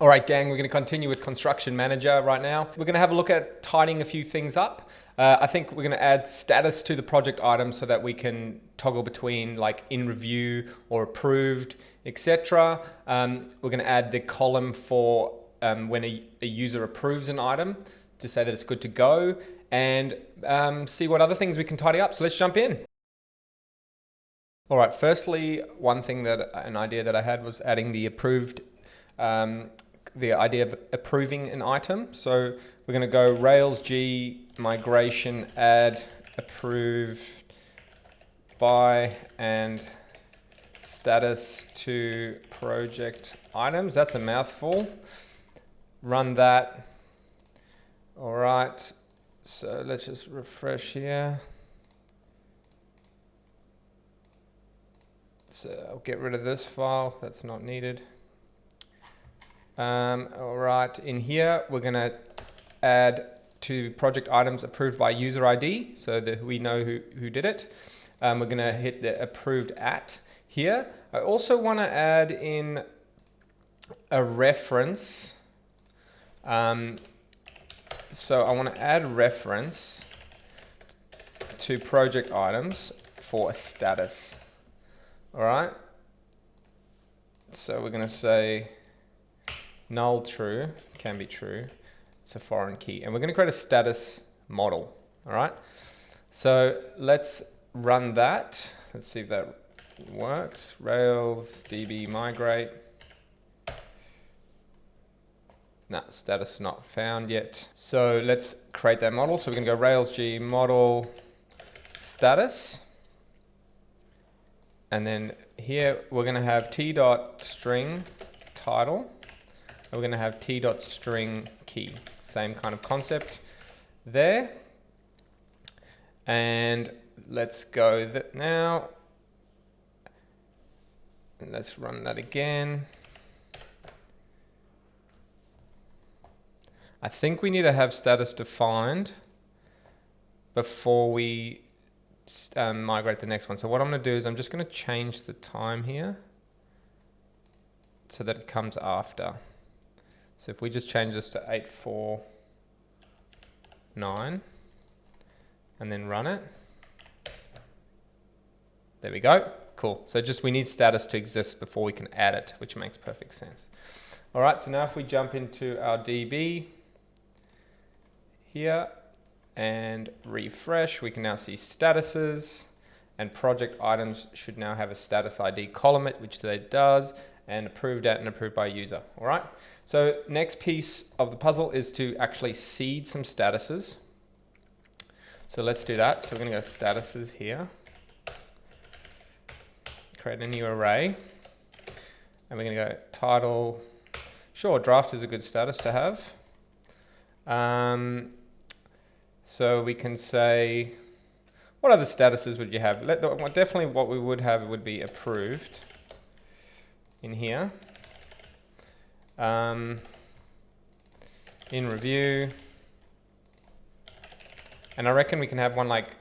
All right, gang, we're going to continue with Construction Manager right now. We're going to have a look at tidying a few things up. I think we're going to add status to the project item so that we can toggle between like in review or approved, etc. We're going to add the column for when a user approves an item to say that it's good to go, and see what other things we can tidy up. So let's jump in. All right, firstly, an idea that I had was adding the approved, the idea of approving an item. So we're going to go Rails G migration add approved by and status to project items. That's a mouthful. Run that. All right, so let's just refresh here. So I'll get rid of this file, that's not needed. All right, in here, we're gonna add to project items approved by user ID so that we know who did it. We're gonna hit the approved at here. I also wanna add in a reference. So I wanna add reference to project items for a status. All right, so we're going to say null true, can be true, it's a foreign key. And we're going to create a status model, all right? So let's run that. Let's see if that works. Rails db migrate. No, status not found yet. So let's create that model. So we're going to go Rails G model status. And then here we're going to have t.string title. And we're going to have t.string key. Same kind of concept there. And let's go now. And let's run that again. I think we need to have status defined before we migrate the next one. So what I'm going to do is I'm just going to change the time here so that it comes after. So if we just change this to 849 and then run it. There we go. Cool. So just we need status to exist before we can add it, which makes perfect sense. All right, so now if we jump into our DB here, and refresh, we can now see statuses, and project items should now have a status ID column, which they does, and approved at and approved by user. All right. So next piece of the puzzle is to actually seed some statuses. So let's do that. So we're going to go statuses here, create a new array, and we're going to go title. Sure, draft is a good status to have. So we can say, what other statuses would you have? Definitely what we would have would be approved in here. In review. And I reckon we can have one like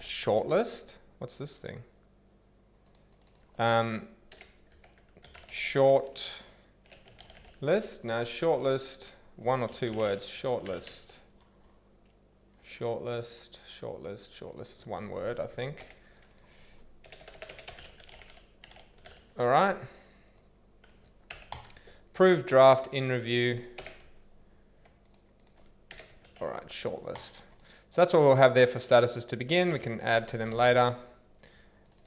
shortlist. What's this thing? Short list. Now shortlist, one or two words, shortlist. Shortlist, shortlist, shortlist is one word, I think. All right. Approved draft in review. All right, shortlist. So that's what we'll have there for statuses to begin. We can add to them later.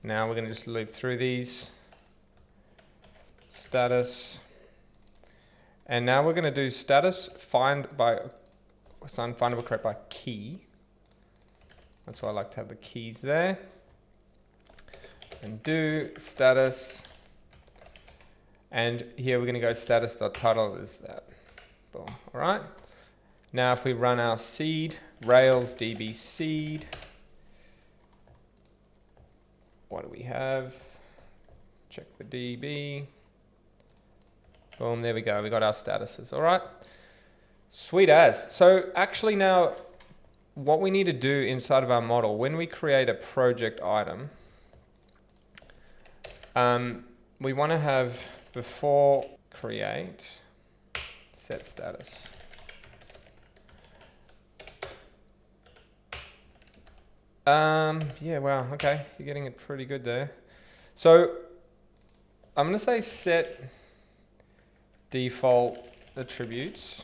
Now we're going to just loop through these. Status. And now we're going to do status findable correct by key. That's why I like to have the keys there. And do status. And here we're going to go status.title is that. Boom. All right. Now if we run our seed, Rails DB seed, what do we have? Check the DB. Boom, there we go. We got our statuses. All right. Sweet as. So actually now what we need to do inside of our model, when we create a project item, we want to have before create, set status. Yeah, wow, okay, you're getting it pretty good there. So I'm going to say set default attributes,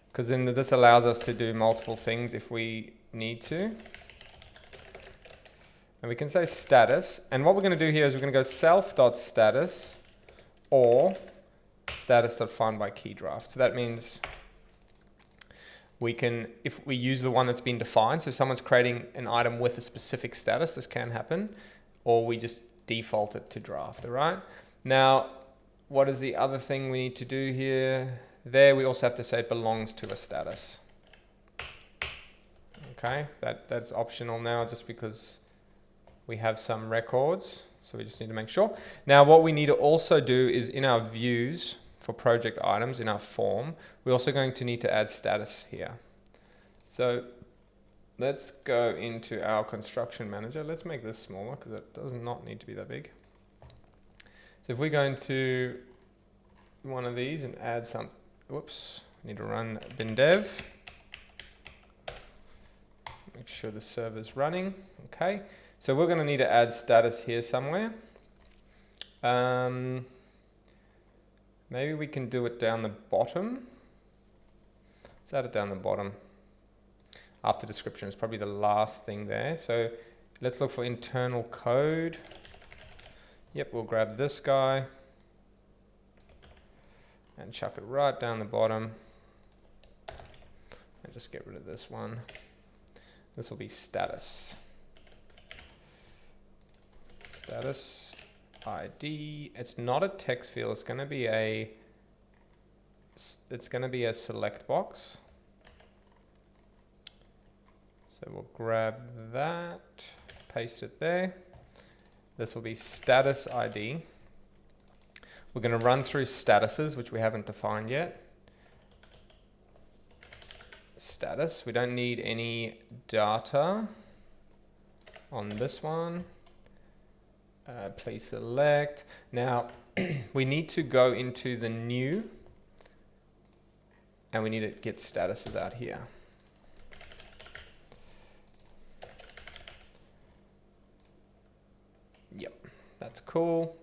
because then this allows us to do multiple things if we need to. And we can say status, and what we're going to do here is we're going to go self.status or status.findByKeyDraft. So that means we can, if we use the one that's been defined, so if someone's creating an item with a specific status, this can happen, or we just default it to draft, all right? Now, what is the other thing we need to do here? There, we also have to say it belongs to a status. Okay, that's optional now just because we have some records, so we just need to make sure. Now, what we need to also do is in our views for project items, in our form, we're also going to need to add status here. So let's go into our construction manager. Let's make this smaller because it does not need to be that big. So if we go into one of these and add some, whoops, need to run bin dev. Make sure the server's running. Okay, so we're going to need to add status here somewhere. Maybe we can do it down the bottom. Let's add it down the bottom. After description is probably the last thing there. So let's look for internal code. Yep, we'll grab this guy and chuck it right down the bottom. And just get rid of this one. This will be status. Status ID. It's not a text field. It's going to be a select box. So we'll grab that, paste it there. This will be status ID. We're going to run through statuses, which we haven't defined yet. Status. We don't need any data on this one. Please select. Now, we need to go into the new, and we need to get statuses out here. Yep, that's cool.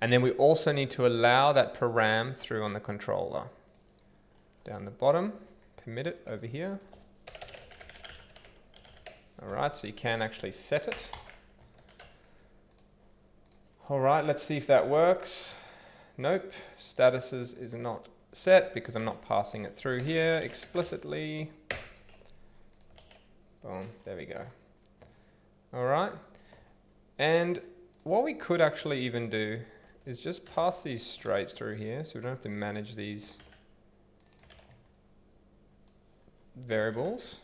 And then we also need to allow that param through on the controller. Down the bottom, permit it over here. All right, so you can actually set it. All right, let's see if that works. Nope, statuses is not set because I'm not passing it through here explicitly. Boom, there we go. All right, and what we could actually even do is just pass these straight through here so we don't have to manage these variables.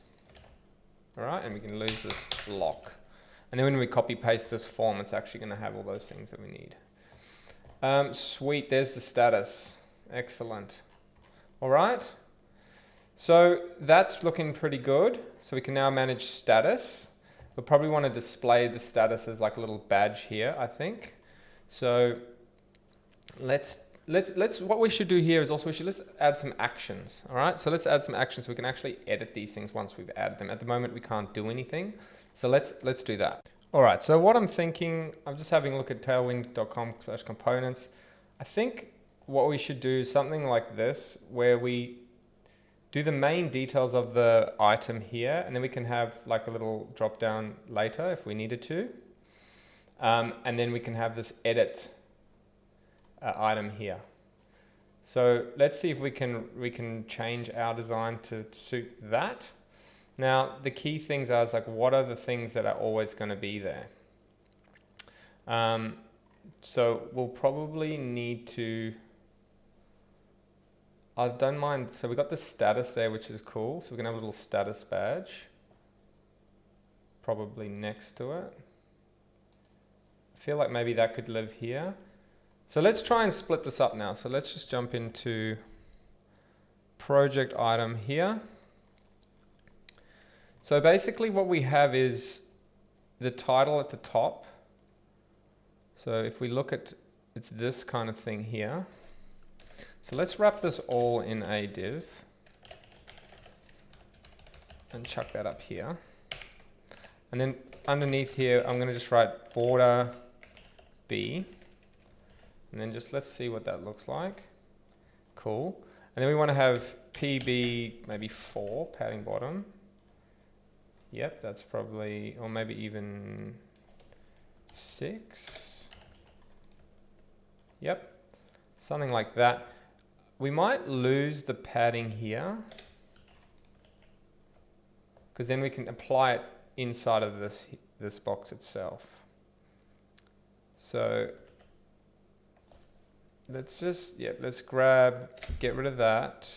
All right, and we can lose this block. And then when we copy paste this form, it's actually going to have all those things that we need. Sweet, there's the status. Excellent. All right. So that's looking pretty good. So we can now manage status. We'll probably want to display the status as like a little badge here, I think. So let's what we should do here is also let's add some actions. All right. So let's add some actions so we can actually edit these things once we've added them. At the moment, we can't do anything. So let's do that. All right, so what I'm thinking, I'm just having a look at tailwind.com/components. I think what we should do is something like this, where we do the main details of the item here, and then we can have like a little drop down later if we needed to. And then we can have this edit item here. So let's see if we can change our design to suit that. Now, the key things are like, what are the things that are always going to be there? So we'll probably need to, I don't mind, so we got the status there, which is cool. So we're going to have a little status badge, probably next to it. I feel like maybe that could live here. So let's try and split this up now. So let's just jump into project item here. So basically what we have is the title at the top. So if we look at it's this kind of thing here. So let's wrap this all in a div and chuck that up here. And then underneath here, I'm going to just write border B. And then just let's see what that looks like. Cool. And then we want to have PB maybe 4, padding bottom. Yep, that's probably, or maybe even 6. Yep, something like that. We might lose the padding here, because then we can apply it inside of this box itself. So let's just, let's get rid of that.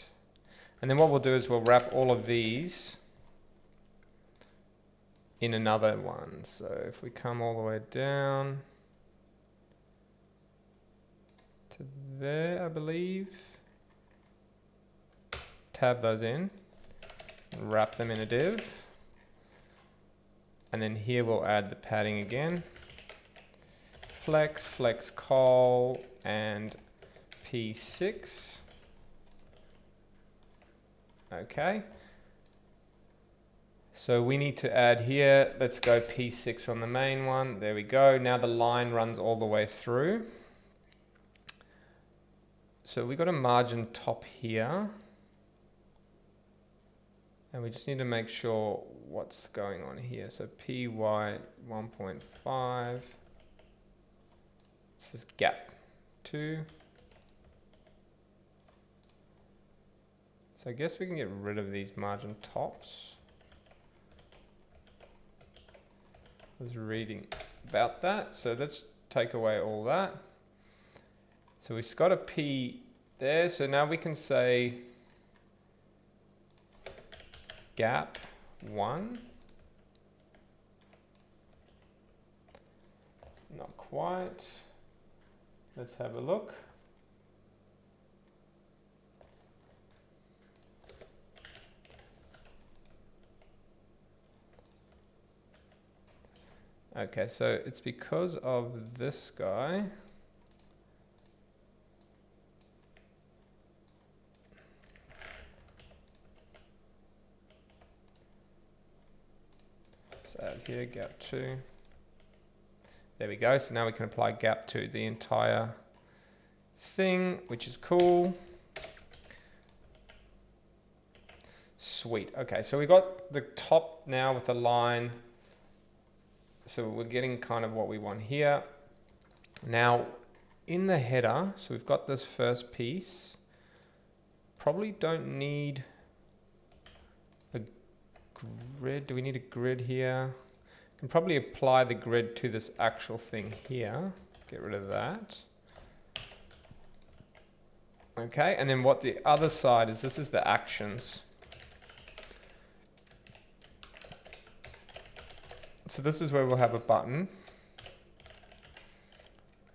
And then what we'll do is we'll wrap all of these in another one. So if we come all the way down to there, I believe, tab those in, wrap them in a div. And then here we'll add the padding again. Flex col, and P6. Okay. So we need to add here, let's go P6 on the main one. There we go. Now the line runs all the way through. So we got a margin top here. And we just need to make sure what's going on here. So PY 1.5. This is gap 2. So I guess we can get rid of these margin tops. I was reading about that. So let's take away all that. So we've got a P there. So now we can say gap 1. Not quite. Let's have a look. Okay, so it's because of this guy. So add here, gap 2. There we go. So now we can apply gap to the entire thing, which is cool. Sweet. Okay, so we got the top now with the line. So we're getting kind of what we want here. Now in the header, so we've got this first piece. Probably don't need a grid. Do we need a grid here? Can probably apply the grid to this actual thing here. Get rid of that. Okay, and then what the other side is, this is the actions. So this is where we'll have a button.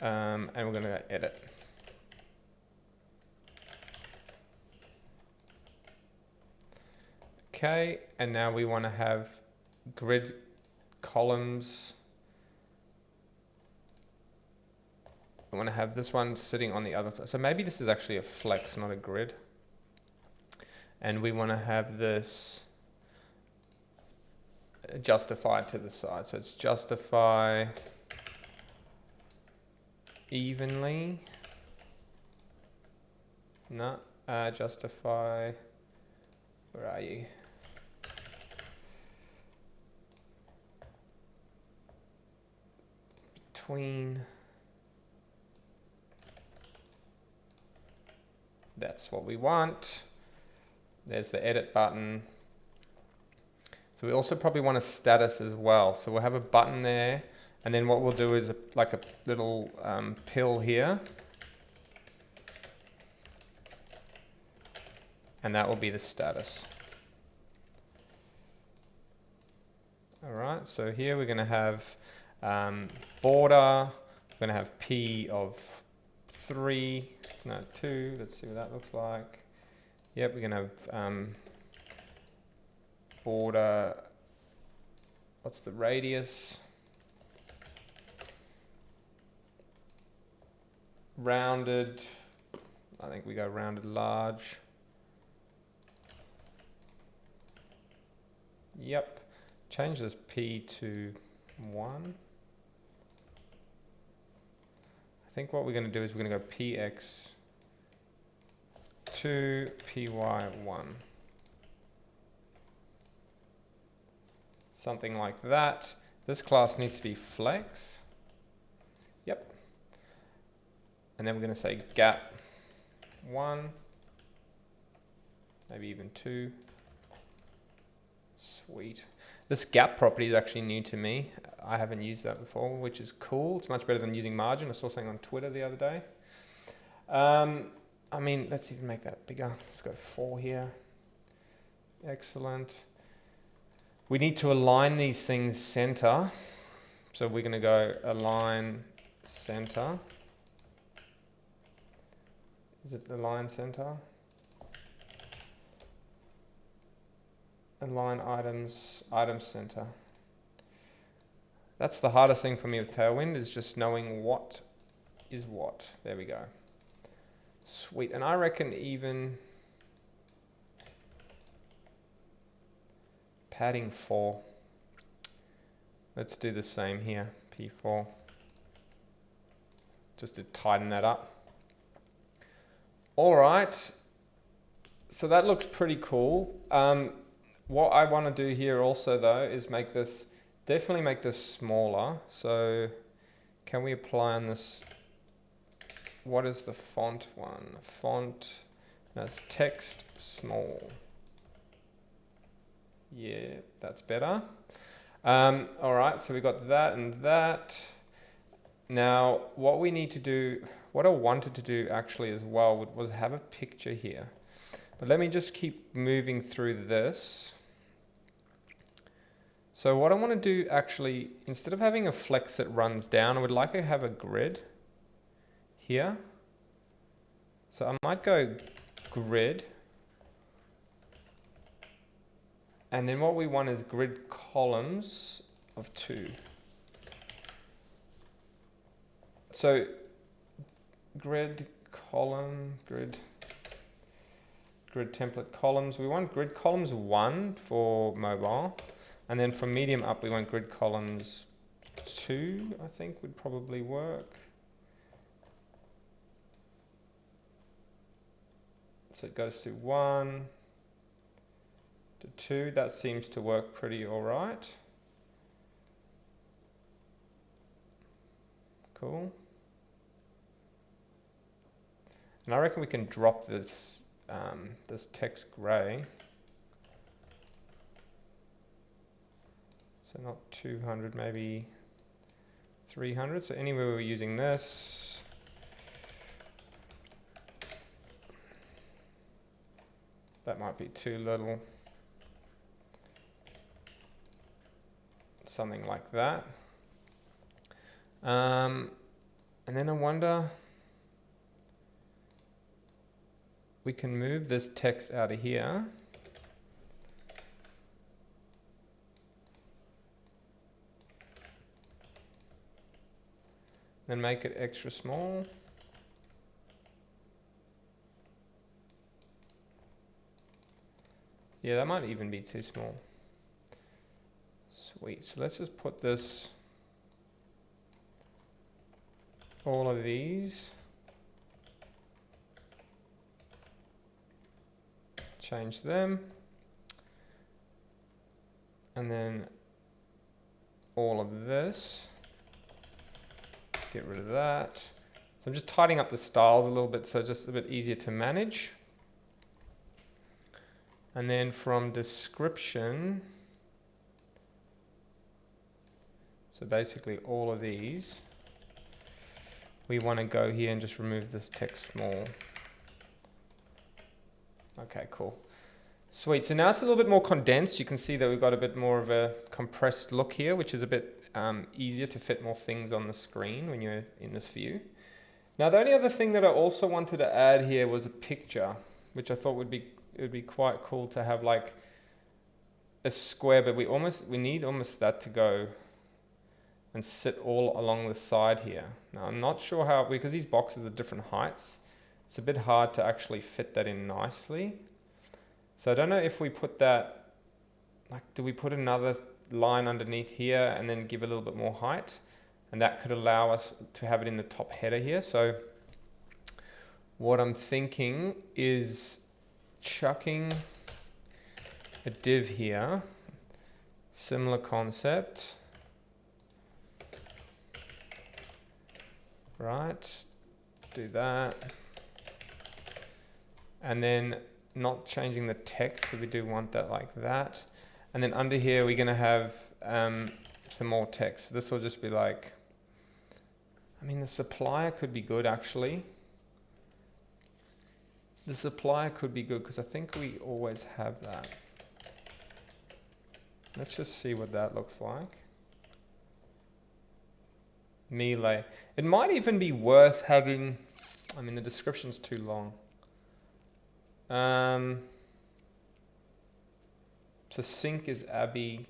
And we're going to edit. Okay, and now we want to have grid columns. I want to have this one sitting on the other side. So maybe this is actually a flex, not a grid. And we want to have this justified to the side. So it's justify evenly. No, justify, where are you? Between. That's what we want. There's the edit button. So we also probably want a status as well. So we'll have a button there, and then what we'll do is like a little pill here. And that will be the status. All right, so here we're gonna have border, we're gonna have P of 3, no 2, let's see what that looks like. Yep, we're gonna have border, what's the radius? rounded, I think we go rounded large. Yep, change this P to 1. I think what we're going to do is we're going to go px 2, py 1. Something like that. This class needs to be flex. Yep. And then we're going to say gap 1, maybe even 2. Sweet. This gap property is actually new to me. I haven't used that before, which is cool. It's much better than using margin. I saw something on Twitter the other day. I mean, let's even make that bigger. Let's go 4 here. Excellent. We need to align these things center. So we're going to go align center. Is it align center? Align items, item center. That's the hardest thing for me with Tailwind, is just knowing what is what. There we go. Sweet. And I reckon even padding 4. Let's do the same here, P4. Just to tighten that up. All right. So that looks pretty cool. What I want to do here also though is make this, definitely make this smaller. So can we apply on this, what is the font one? Font, that's text small. Yeah, that's better. All right, so we got that and that. Now what we need to do, what I wanted to do actually as well was have a picture here. But let me just keep moving through this. So what I want to do actually, instead of having a flex that runs down, I would like to have a grid here. So I might go grid. And then what we want is grid columns of 2. So grid column, grid template columns. We want grid columns 1 for mobile. And then from medium up, we want grid columns 2, I think would probably work. So it goes to 1 to 2. That seems to work pretty all right. Cool. And I reckon we can drop this this text gray. So not 200, maybe 300. So anywhere we're using this. That might be too little. Something like that. And then I wonder, we can move this text out of here. Then make it extra small. Yeah, that might even be too small. Sweet, so let's just put this, all of these. Change them. And then all of this. Get rid of that. So I'm just tidying up the styles a little bit so it's just a bit easier to manage. And then from description, so basically all of these, we want to go here and just remove this text small. Okay, cool. Sweet, so now it's a little bit more condensed. You can see that we've got a bit more of a compressed look here, which is a bit easier to fit more things on the screen when you're in this view. Now the only other thing that I also wanted to add here was a picture, which I thought it would be quite cool to have like a square, but we need almost that to go and sit all along the side here. Now I'm not sure how, because these boxes are different heights, it's a bit hard to actually fit that in nicely. So I don't know if we put that, like, do we put another line underneath here and then give a little bit more height? And that could allow us to have it in the top header here. So what I'm thinking is chucking a div here, similar concept. Right, do that. And then not changing the text, so we do want that like that. And then under here, we're gonna have some more text. This will just be like, I mean, the supplier could be good actually. The supplier could be good because I think we always have that. Let's just see what that looks like. Melee. It might even be worth having, I mean, the description's too long. So sync is Abby.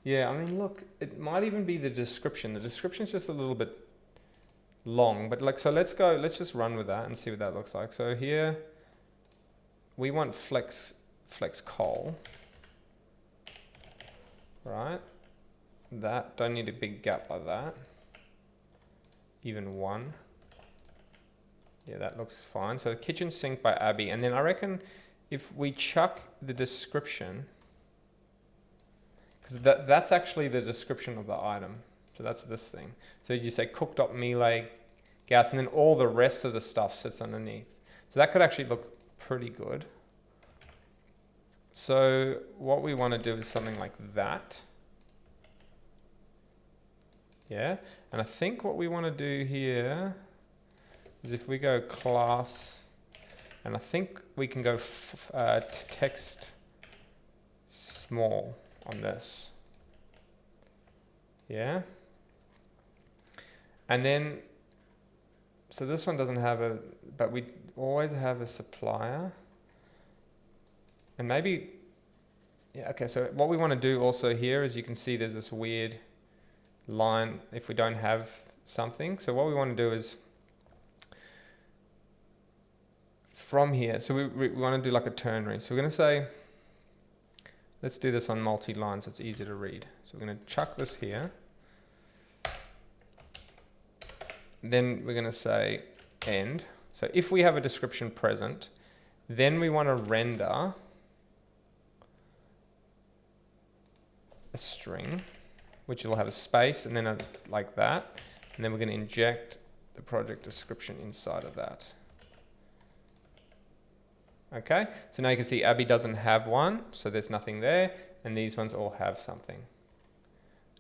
Yeah, I mean, look, it might even be the description. The description's just a little bit long, but like, so let's just run with that and see what that looks like. So here, we want flex col, right? That, don't need a big gap like that. Even one. Yeah, that looks fine. So kitchen sink by Abby. And then I reckon if we chuck the description, because that's actually the description of the item. So that's this thing. So you say cooktop gas, and then all the rest of the stuff sits underneath. So that could actually look pretty good. So what we want to do is something like that. Yeah, and I think what we want to do here is if we go class, and I think we can go text small on this. Yeah. And then, so this one doesn't have a, but we always have a supplier. And maybe, yeah, okay, so what we want to do also here is you can see there's this weird line if we don't have something. So what we want to do is from here, so we want to do like a ternary. So we're going to say, let's do this on multi-line so it's easier to read. So we're going to chuck this here. Then we're going to say end. So if we have a description present, then we want to render a string, which will have a space and then like that. And then we're going to inject the project description inside of that. Okay, so now you can see Abby doesn't have one, so there's nothing there, and these ones all have something.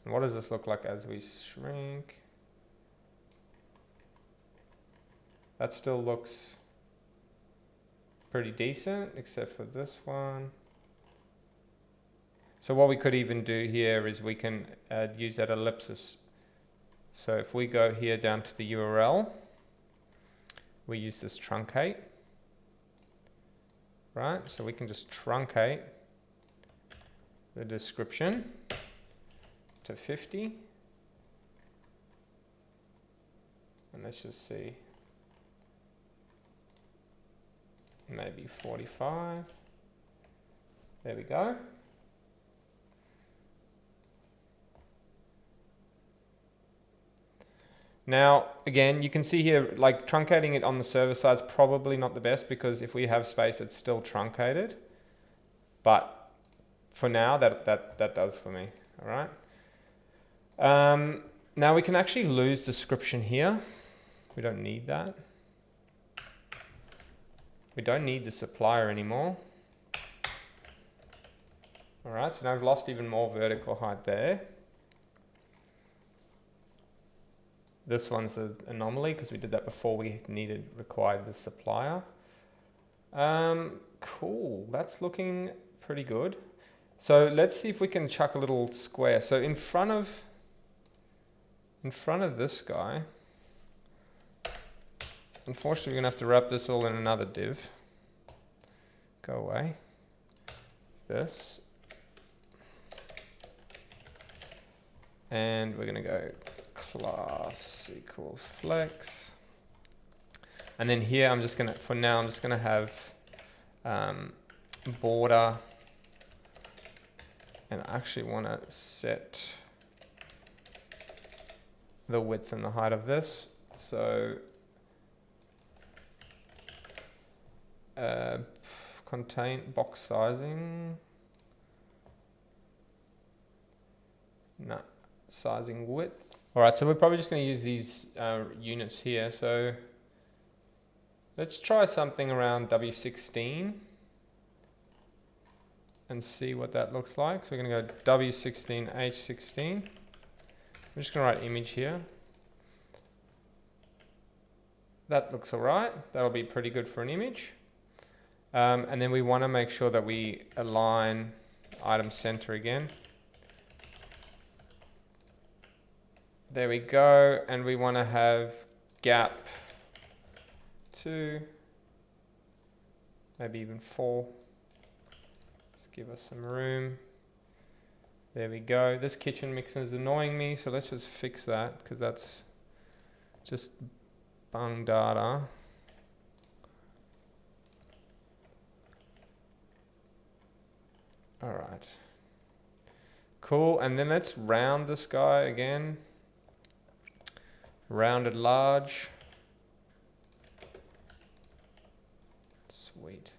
And what does this look like as we shrink? That still looks pretty decent, except for this one. So what we could even do here is we can use that ellipsis. So if we go here down to the URL, we use this truncate. Right, so we can just truncate the description to 50. And let's just see, maybe 45. There we go. Now, again, you can see here, like truncating it on the server side is probably not the best because if we have space, it's still truncated. But for now, that does for me, all right? Now we can actually lose description here. We don't need that. We don't need the supplier anymore. All right, so now I've lost even more vertical height there. This one's an anomaly because we did that before we required the supplier. Cool, that's looking pretty good. So let's see if we can chuck a little square. So in front of this guy, unfortunately we're gonna have to wrap this all in another div. Go away. This. And we're going to go class equals flex. And then here I'm just going to, for now, I'm just going to have border. And I actually want to set the width and the height of this. So contain box sizing. No, sizing width. All right, so we're probably just going to use these units here. So let's try something around W16 and see what that looks like. So we're going to go W16, H16. I'm just going to write image here. That looks all right. That'll be pretty good for an image. And then we want to make sure that we align item center again. There we go. And we want to have gap 2, maybe even 4. Just give us some room. There we go. This kitchen mixer is annoying me, so let's just fix that because that's just bung data. All right. Cool. And then let's round this guy again. Rounded large. Sweet.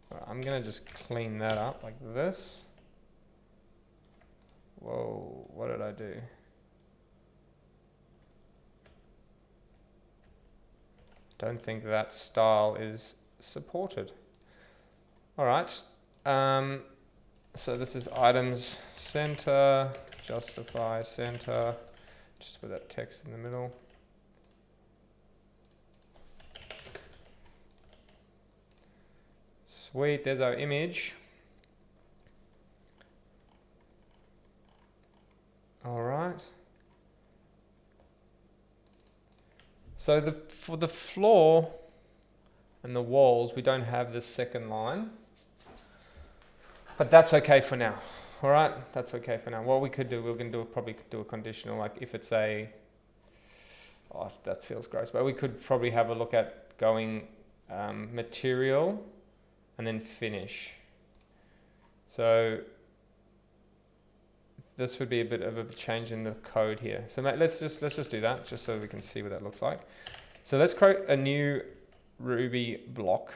All right, I'm going to just clean that up like this. Whoa, what did I do? Don't think that style is supported. All right. So this is items center, justify center, just with that text in the middle. Sweet, there's our image. All right. So for the floor and the walls, we don't have this second line. But that's okay for now. All right, that's okay for now. What we could do, probably do a conditional, like if it's a, oh, that feels gross, but we could probably have a look at going material and then finish. So this would be a bit of a change in the code here. So let's just do that, just so we can see what that looks like. So let's create a new Ruby block.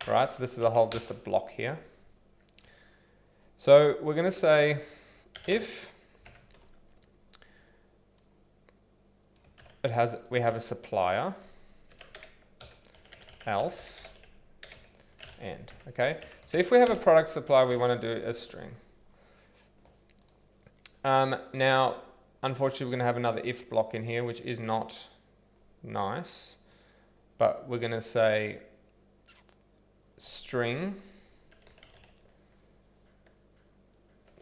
All right, so this is just a block here. So we're going to say if we have a supplier, else, and. Okay, so if we have a product supplier, we want to do a string. Now, unfortunately, we're going to have another if block in here, which is not nice, but we're going to say string.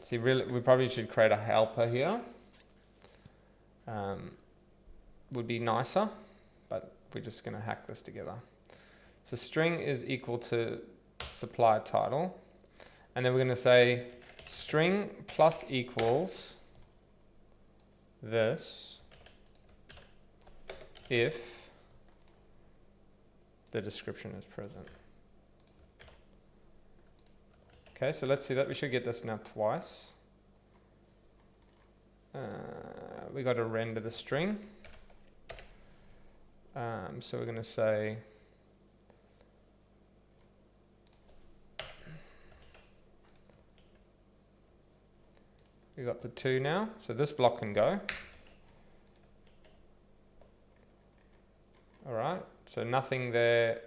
See, really, we probably should create a helper here. Would be nicer, but we're just going to hack this together. So string is equal to supplier title, and then we're going to say string plus equals this if the description is present. Okay, so let's see that. We should get this now twice. We got to render the string. So we're going to say we got the 2 now, so this block can go. All right, so nothing there.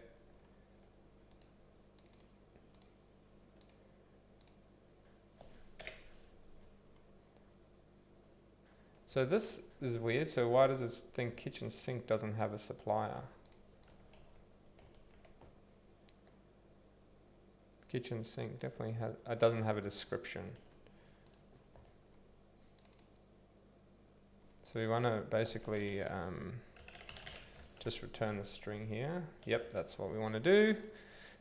So this is weird. So why does it think kitchen sink doesn't have a supplier? Kitchen sink definitely has. It doesn't have a description. So we want to basically just return the string here. Yep, that's what we want to do.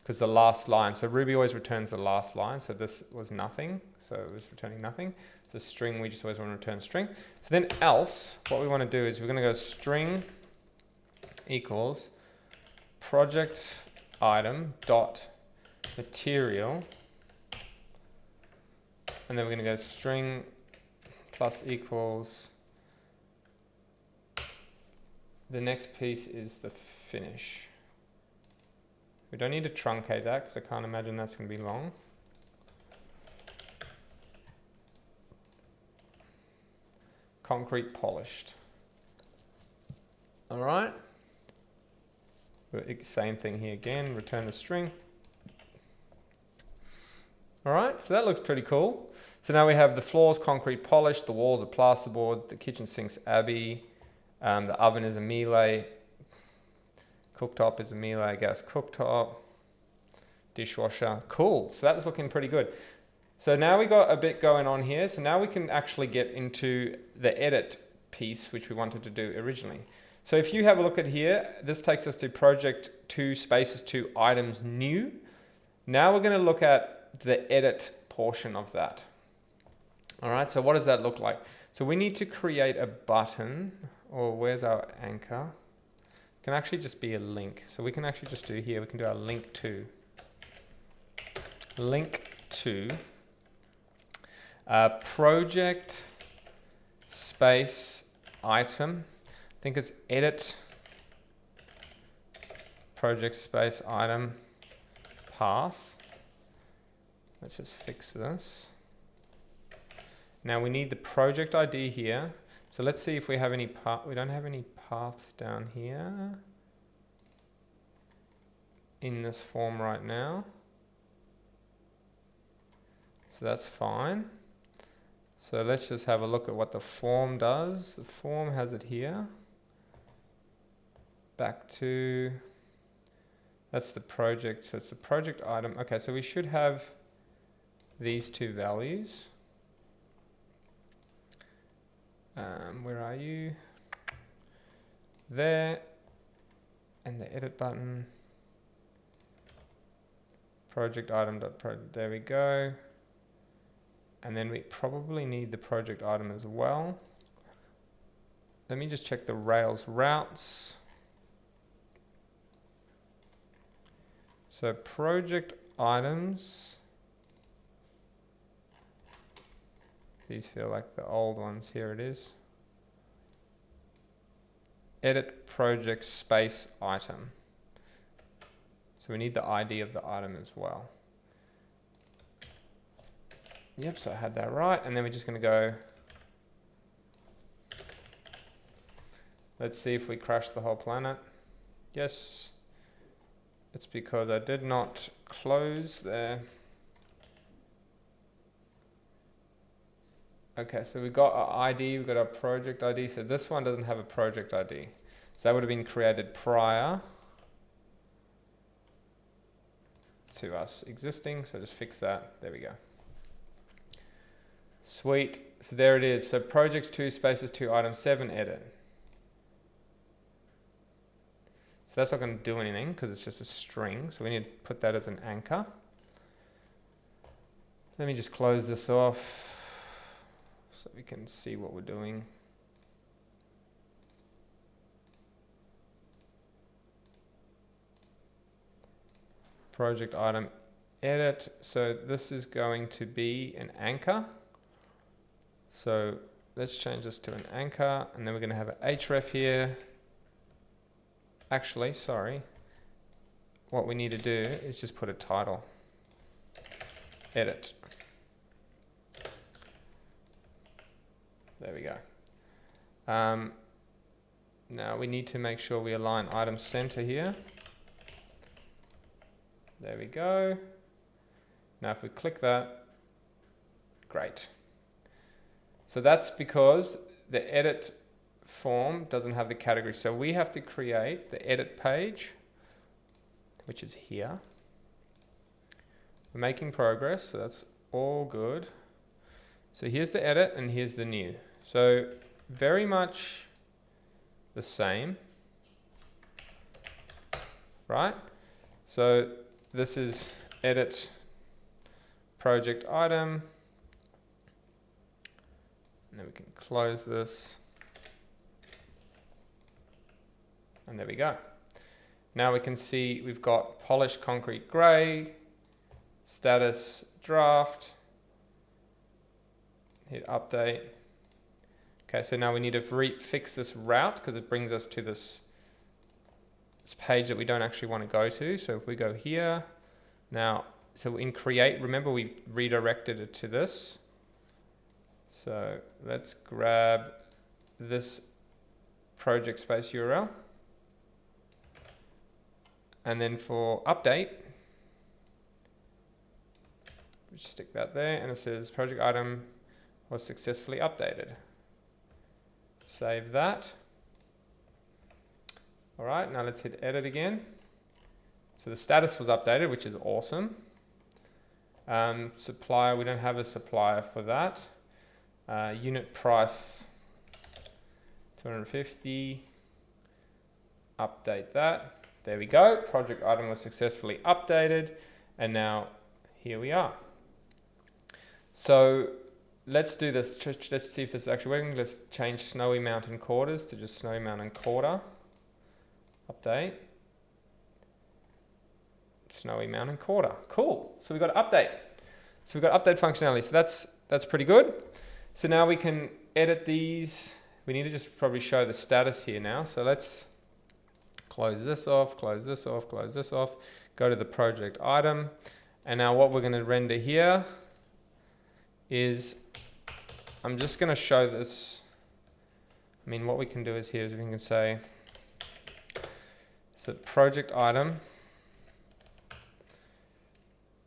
because the last line, so Ruby always returns the last line, so this was nothing, so it was returning nothing. The string, we just always want to return string. So then else, what we want to do is we're going to go string equals project item dot material, and then we're going to go string plus equals, the next piece is the finish. We don't need to truncate that because I can't imagine that's going to be long. Concrete polished. All right. Same thing here again, return the string. All right, so that looks pretty cool. So now we have the floors concrete polished, the walls are plasterboard, the kitchen sink's Abbey, the oven is a Miele, cooktop is a Miele gas cooktop, dishwasher. Cool, so that's looking pretty good. So now we got a bit going on here. So now we can actually get into the edit piece, which we wanted to do originally. So if you have a look at here, this takes us to project 2 spaces 2 items new. Now we're going to look at the edit portion of that. All right, so what does that look like? So we need to create a button, or where's our anchor? It can actually just be a link. So we can actually just do here, we can do our link to. Link to project space item. I think it's edit project space item path. Let's just fix this. Now we need the project ID here. So let's see if we have any path. We don't have any paths down here in this form right now. So that's fine. So let's just have a look at what the form does. The form has it here. Back to, that's the project. So it's the project item. Okay, so we should have these 2 values. Where are you? There. And the edit button. Project item.project. There we go. And then we probably need the project item as well. Let me just check the Rails routes. So project items. These feel like the old ones. Here it is. Edit project space item. So we need the ID of the item as well. Yep, so I had that right. And then we're just going to go. Let's see if we crash the whole planet. Yes. It's because I did not close there. Okay, so we've got our ID, we've got our project ID. So this one doesn't have a project ID. So that would have been created prior to us existing. So just fix that. There we go. Sweet. So there it is. So projects 2 spaces 2 item 7 edit. So that's not going to do anything because it's just a string. So we need to put that as an anchor. Let me just close this off so we can see what we're doing. Project item edit. So this is going to be an anchor. So let's change this to an anchor, and then we're going to have an href here. Actually, sorry. What we need to do is just put a title. Edit. There we go. Now we need to make sure we align item center here. There we go. Now if we click that, great. So that's because the edit form doesn't have the category. So we have to create the edit page, which is here. We're making progress, so that's all good. So here's the edit and here's the new. So very much the same, right? So this is edit project item. And then we can close this. And there we go. Now we can see we've got polished concrete gray, status draft, hit update. Okay, so now we need to fix this route because it brings us to this page that we don't actually want to go to. So if we go here, now, so in create, remember we redirected it to this. So let's grab this project space URL. And then for update, we stick that there and it says project item was successfully updated. Save that. All right, now let's hit edit again. So the status was updated, which is awesome. Supplier, we don't have a supplier for that. Unit price, 250. Update that. There we go. Project item was successfully updated. And now here we are. So let's do this. Let's see if this is actually working. Let's change Snowy Mountain Quarters to just Snowy Mountain Quarter. Update. Snowy Mountain Quarter. Cool. So we've got update. So we've got update functionality. So that's pretty good. So now we can edit these. We need to just probably show the status here now. So let's close this off, close this off, close this off. Go to the project item. And now what we're going to render here is, I'm just going to show this. I mean, what we can do is here is we can say, so project item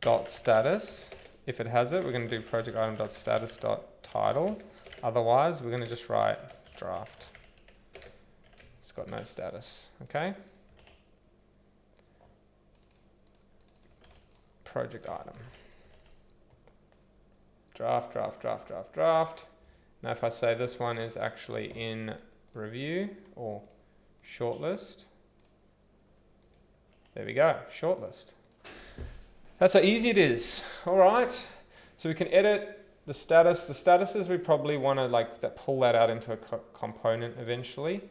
dot status. If it has it, we're going to do project item dot status dot title. Otherwise, we're going to just write draft. It's got no status. Okay. Project item. Draft, draft, draft, draft, draft. Now if I say this one is actually in review or shortlist. There we go, shortlist. That's how easy it is. All right, so we can edit the status. The statuses we probably want to pull that out into a component eventually,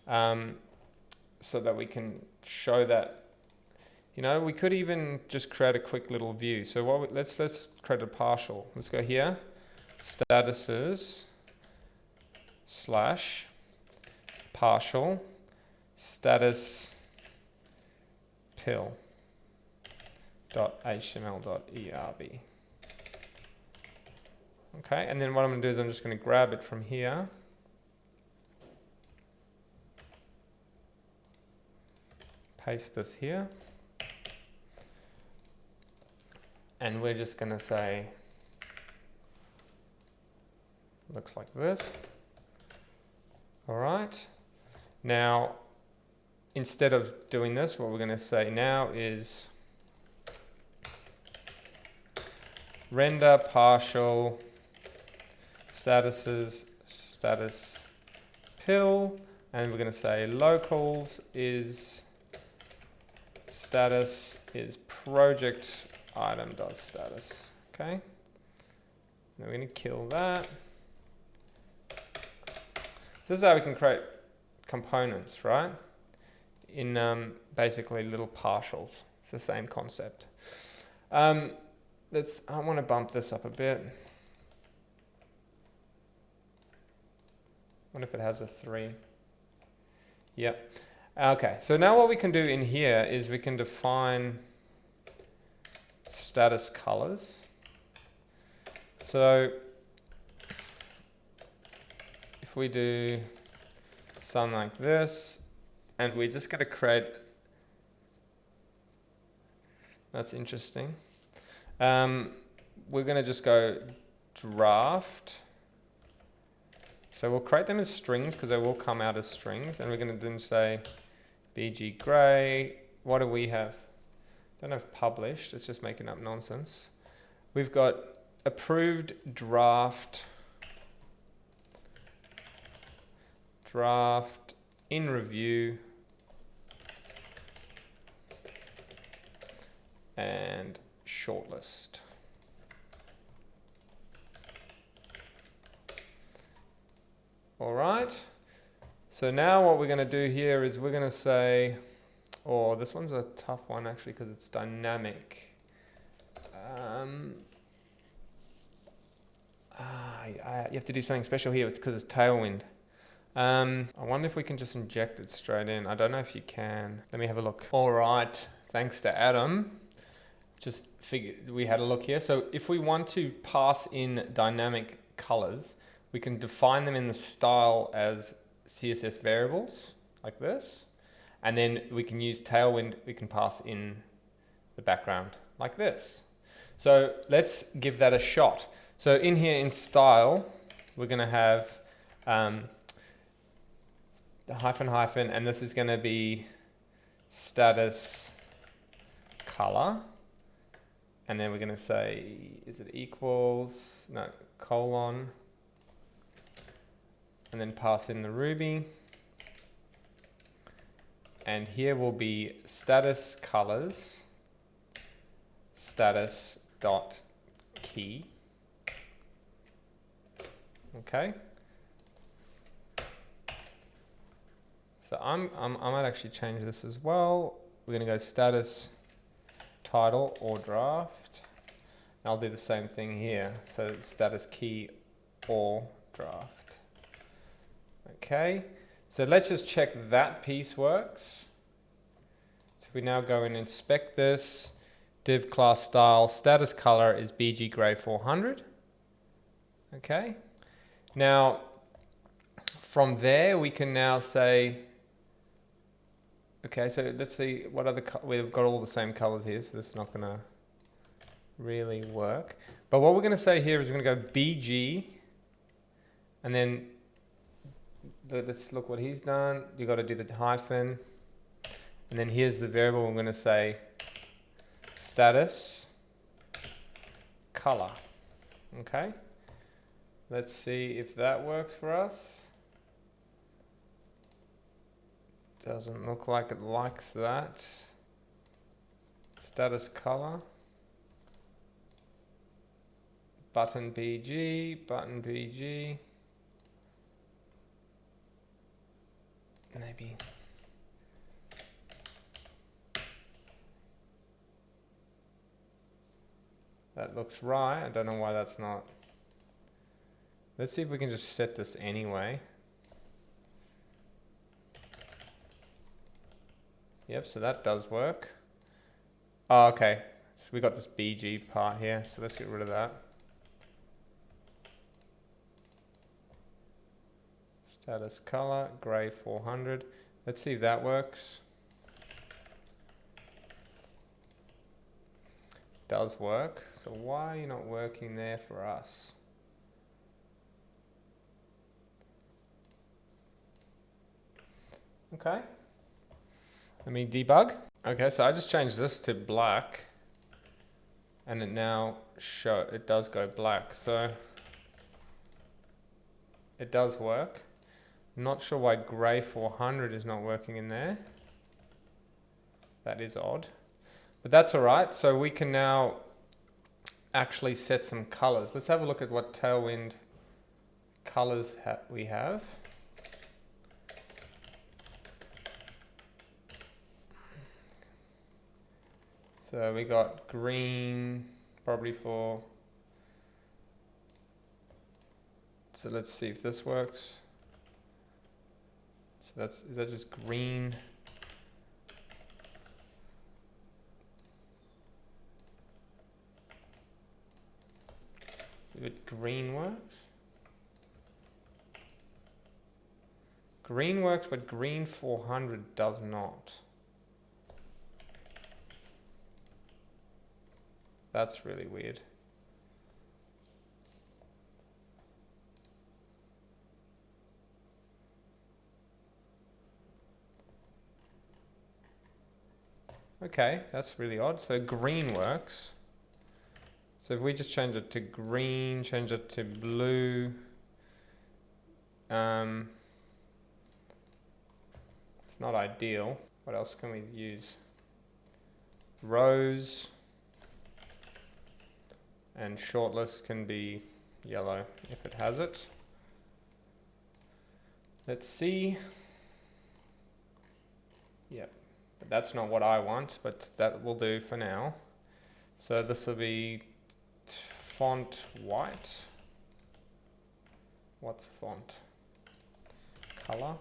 so that we can show that. You know, we could even just create a quick little view. So let's create a partial. Let's go here, statuses / partial status pill .html.erb. Okay, and then what I'm going to do is I'm just going to grab it from here. Paste this here. And we're just going to say, looks like this. All right. Now, instead of doing this, what we're going to say now is render partial statuses status pill, and we're going to say locals is status is project item.status. Okay. Now we're going to kill that. This is how we can create components, right? In basically little partials. It's the same concept. I want to bump this up a bit. What if it has a 3? Yep. Okay, so now what we can do in here is we can define status colors. So if we do something like this, and we're just going to create, that's interesting. We're going to just go draft. So we'll create them as strings because they will come out as strings, and we're going to then say BG gray. What do we have? Don't have published, it's just making up nonsense. We've got approved draft in review, and shortlist. All right. So now what we're going to do here is we're going to say, oh, this one's a tough one actually because it's dynamic. You have to do something special here because it's Tailwind. I wonder if we can just inject it straight in. I don't know if you can. Let me have a look. All right. Thanks to Adam. Just figured we had a look here. So if we want to pass in dynamic colors, we can define them in the style as CSS variables like this. And then we can use Tailwind. We can pass in the background like this. So let's give that a shot. So in here in style, we're going to have the hyphen, and this is going to be status color. And then we're going to say, is it equals, no, colon, and then pass in the Ruby. And here will be status colors, status dot key. Okay. So I might actually change this as well. We're going to go status title or draft. I'll do the same thing here. So status key or draft. Okay. So let's just check that piece works. So if we now go and inspect this, div class style, status color is BG gray 400. Okay. Now, from there, we can now say, okay, so let's see what other, we've got all the same colors here, so this is not gonna really work. But what we're gonna say here is we're gonna go BG, and then let's look what he's done. You gotta do the hyphen, and then here's the variable. I'm gonna say status color, okay? Let's see if that works for us. Doesn't look like it likes that. Status color. Button BG, button BG. Maybe. That looks right. I don't know why that's not. Let's see if we can just set this anyway. Yep, so that does work. Oh, okay. So we got this BG part here, so let's get rid of that. Status color, gray 400. Let's see if that works. Does work. So why are you not working there for us? Okay. Let me debug. Okay, so I just changed this to black, and it now it does go black. So it does work. Not sure why gray 400 is not working in there. That is odd, but that's all right. So we can now actually set some colors. Let's have a look at what Tailwind colors we have. So we got green, probably for, so let's see if this works. So is that just green? If green works? Green works, but green 400 does not. That's really weird. Okay, that's really odd. So green works. So if we just change it to green, change it to blue, it's not ideal. What else can we use? Rose. And shortlist can be yellow if it has it. Let's see. Yep, but that's not what I want, but that will do for now. So this will be font white. What's font? Color.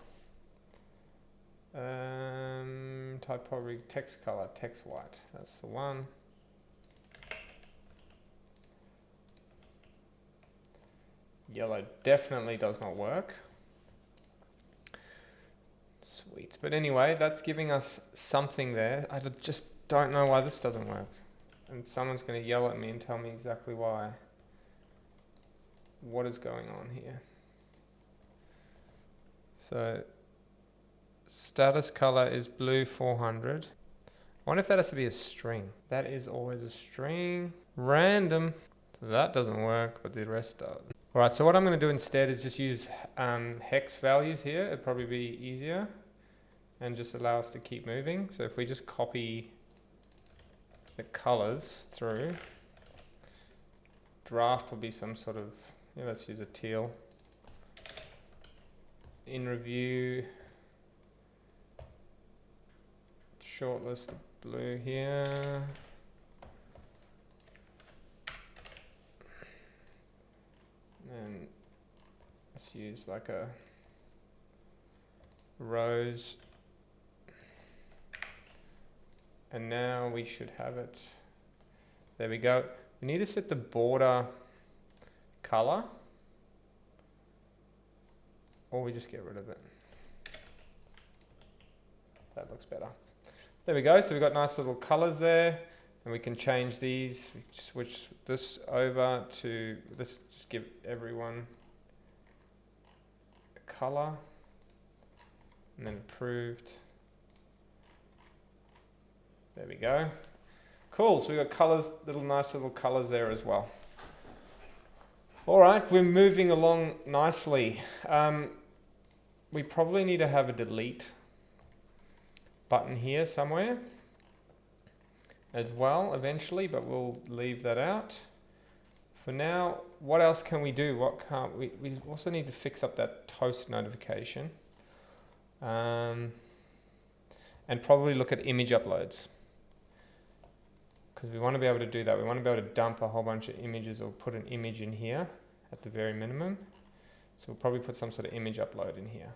Typography, text color, text white. That's the one. Yellow definitely does not work. Sweet. But anyway, that's giving us something there. I just don't know why this doesn't work. And someone's going to yell at me and tell me exactly why. What is going on here? So status color is blue 400. I wonder if that has to be a string. That is always a string. Random. So that doesn't work, but the rest does. All right, so what I'm going to do instead is just use hex values here. It'd probably be easier and just allow us to keep moving. So if we just copy the colors through, draft will be some sort of, let's use a teal. In review, shortlist blue here. And let's use like a rose. And now we should have it. There we go. We need to set the border color, or we just get rid of it. That looks better. There we go. So we've got nice little colors there, and we can change these. We switch this over to, let's just give everyone a color, and then approved. There we go. Cool, so we've got colors, nice little colors there as well. All right, we're moving along nicely. We probably need to have a delete button here somewhere as well eventually, but we'll leave that out. For now, what else can we do? What can't we? We also need to fix up that toast notification. And probably look at image uploads, because we want to be able to do that. We want to be able to dump a whole bunch of images or put an image in here at the very minimum. So we'll probably put some sort of image upload in here.